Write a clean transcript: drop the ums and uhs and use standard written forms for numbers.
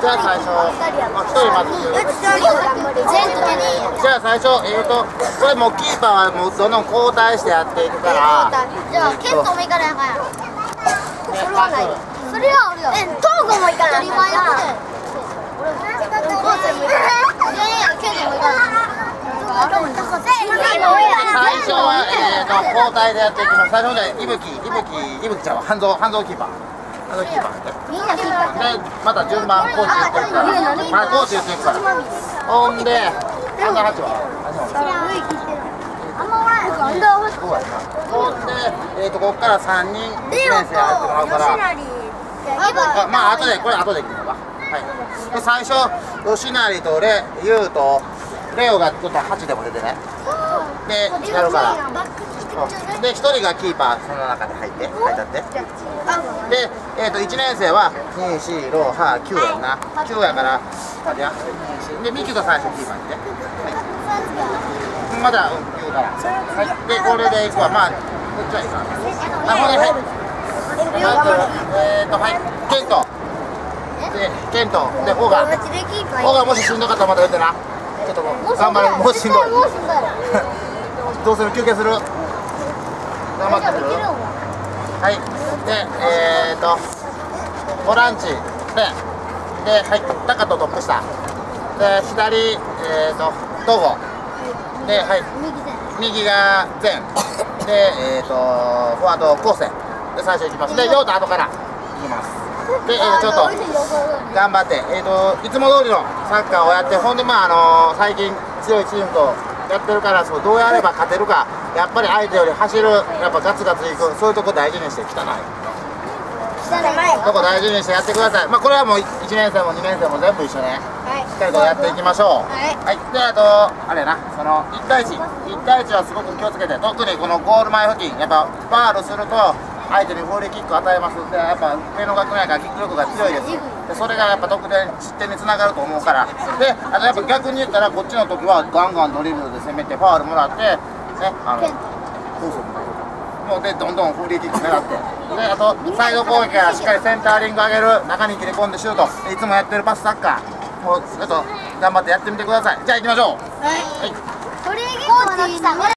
じゃあ最初、1人まず。じゃあ最初、これもうキーパーはもうどんどん交代してやっていくから。じゃあ、ケントも行かないかんやろ。それはない。それはあるよ。トーゴも行かない。当たり前やで。ゴーセンも行かない。いやいや、ケントも行かない。最初は、交代でやっていきます。最初じゃいぶきちゃんは半蔵キーパー。みんなキーパー。で、また順番コーチ言っていくから。まあ、コーチ言っていくから。ほんで、アンダー8はあんまおらんやろ。アンダー8。ほんで、ここから3人、1年生やってもらうから。まあ、後で行くのか。はい。で、最初、吉成とユウと、レオがちょっと8でも出てね。で、やるから。で、1人がキーパー、その中に入って。で、1年生は、2、4、6、8、9やんな。9やから、あれや。で、ミキが最初キーパーにね。まだ、9から。はい。で、これでいくわ。まあ、こっちはいいかな。ほんで、はい。はい。ケント。で、ケント。で、オガもししんどかったらまた言ってな。ちょっともう頑張れ、もうしんどい。どうする？休憩する？頑張ってる？はい。で、ボランチで、はい、高とトップ下。で、左、東郷。で、はい、右が前。で、フォワード、高専。で、最初行きます。で、陽太後から行きます。で、ちょっと頑張って、いつも通りのサッカーをやって、ほんで、まあ、最近強いチームとやってるから、どうやれば勝てるか、やっぱり相手より走る、やっぱガツガツいく、そういうとこ大事にして、汚いとこ大事にしてやってください。まあ、これはもう1年生も2年生も全部一緒ね、しっかりとやっていきましょう。はい、で、あと、あれな、その1対1はすごく気をつけて、特にこのゴール前付近、やっぱファールすると、相手にフリーキックを与えます。で、やっぱ上の学年やからキック力が強いです。で、それがやっぱ得点、失点につながると思うから。で、あとやっぱ逆に言ったら、こっちの時はガンガンドリブルで攻めて、ファールもらって、ね、もうで、どんどんフリーキック狙って。で、あと、サイド攻撃からしっかりセンターリング上げる、中に切り込んでシュート。いつもやってるパスサッカー。もう、ちょっと頑張ってやってみてください。じゃあ行きましょう。はい。